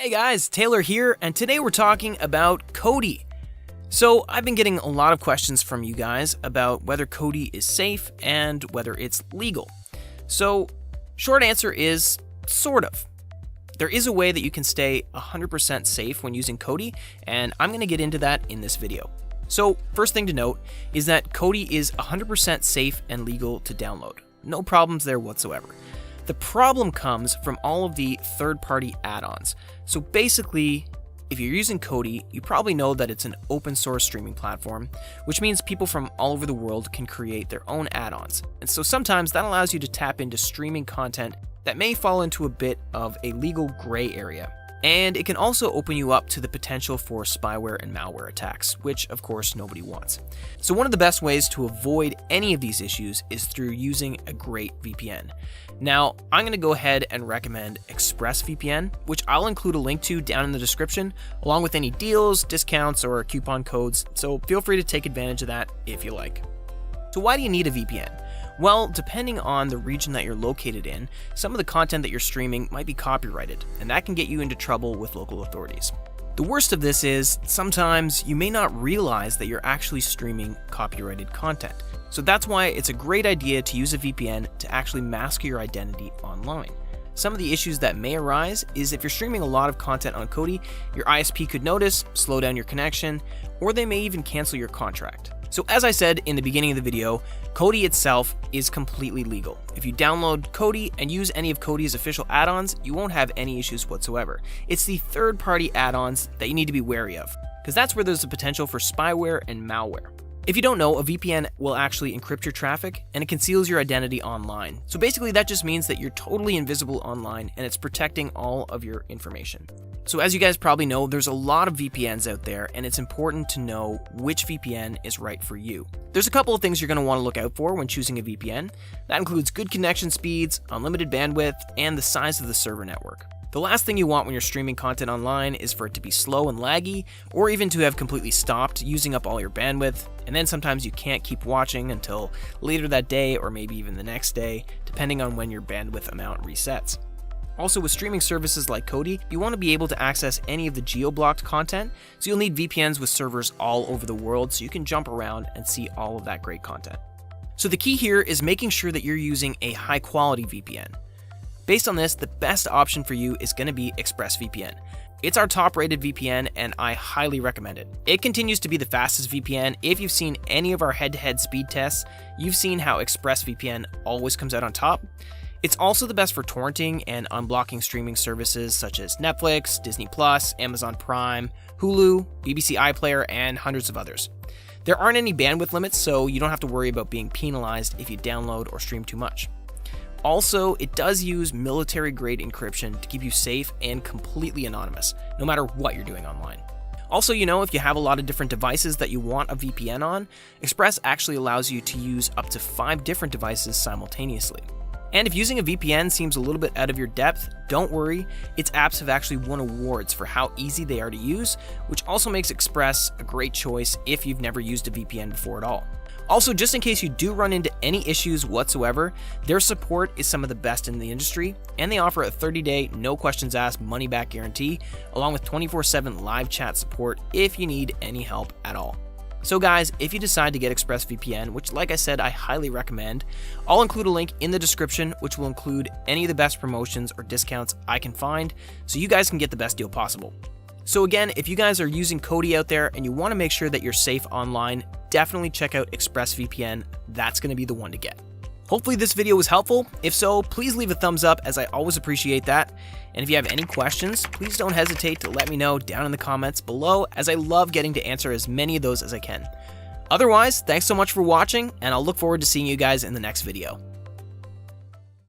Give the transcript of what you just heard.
Hey guys, Taylor here, and today we're talking about Kodi. So I've been getting a lot of questions from you guys about whether Kodi is safe and whether it's legal. So short answer is sort of. There is a way that you can stay 100% safe when using Kodi, and I'm going to get into that in this video. So first thing to note is that Kodi is 100% safe and legal to download. No problems there whatsoever. The problem comes from all of the third-party add-ons. So basically, if you're using Kodi, you probably know that it's an open source streaming platform, which means people from all over the world can create their own add-ons. And so sometimes that allows you to tap into streaming content that may fall into a bit of a legal gray area. And it can also open you up to the potential for spyware and malware attacks, which of course nobody wants. So one of the best ways to avoid any of these issues is through using a great VPN. Now, I'm going to go ahead and recommend ExpressVPN, which I'll include a link to down in the description, along with any deals, discounts, or coupon codes, so feel free to take advantage of that if you like. So why do you need a VPN? Well, depending on the region that you're located in, some of the content that you're streaming might be copyrighted, and that can get you into trouble with local authorities. The worst of this is, sometimes you may not realize that you're actually streaming copyrighted content. So that's why it's a great idea to use a VPN to actually mask your identity online. Some of the issues that may arise is if you're streaming a lot of content on Kodi, your ISP could notice, slow down your connection, or they may even cancel your contract. So as I said in the beginning of the video, Kodi itself is completely legal. If you download Kodi and use any of Kodi's official add-ons, you won't have any issues whatsoever. It's the third-party add-ons that you need to be wary of, because that's where there's the potential for spyware and malware. If you don't know, a VPN will actually encrypt your traffic and it conceals your identity online. So basically that just means that you're totally invisible online and it's protecting all of your information. So as you guys probably know, there's a lot of VPNs out there and it's important to know which VPN is right for you. There's a couple of things you're going to want to look out for when choosing a VPN. That includes good connection speeds, unlimited bandwidth, and the size of the server network. The last thing you want when you're streaming content online is for it to be slow and laggy, or even to have completely stopped using up all your bandwidth, and then sometimes you can't keep watching until later that day or maybe even the next day, depending on when your bandwidth amount resets. Also, with streaming services like Kodi, you want to be able to access any of the geo-blocked content, so you'll need VPNs with servers all over the world so you can jump around and see all of that great content. So the key here is making sure that you're using a high-quality VPN. Based on this, the best option for you is going to be ExpressVPN. It's our top-rated VPN, and I highly recommend it. It continues to be the fastest VPN. If you've seen any of our head-to-head speed tests, you've seen how ExpressVPN always comes out on top. It's also the best for torrenting and unblocking streaming services such as Netflix, Disney+, Amazon Prime, Hulu, BBC iPlayer, and hundreds of others. There aren't any bandwidth limits, so you don't have to worry about being penalized if you download or stream too much. Also, it does use military-grade encryption to keep you safe and completely anonymous, no matter what you're doing online. Also, if you have a lot of different devices that you want a VPN on, Express actually allows you to use up to 5 different devices simultaneously. And if using a VPN seems a little bit out of your depth, don't worry, its apps have actually won awards for how easy they are to use, which also makes Express a great choice if you've never used a VPN before at all. Also, just in case you do run into any issues whatsoever, their support is some of the best in the industry, and they offer a 30-day, no questions asked, money-back guarantee, along with 24/7 live chat support if you need any help at all. So guys, if you decide to get ExpressVPN, which like I said, I highly recommend, I'll include a link in the description which will include any of the best promotions or discounts I can find, so you guys can get the best deal possible. So again, if you guys are using Kodi out there and you want to make sure that you're safe online, definitely check out ExpressVPN. That's going to be the one to get. Hopefully this video was helpful. If so, please leave a thumbs up as I always appreciate that. And if you have any questions, please don't hesitate to let me know down in the comments below, as I love getting to answer as many of those as I can. Otherwise, thanks so much for watching, and I'll look forward to seeing you guys in the next video.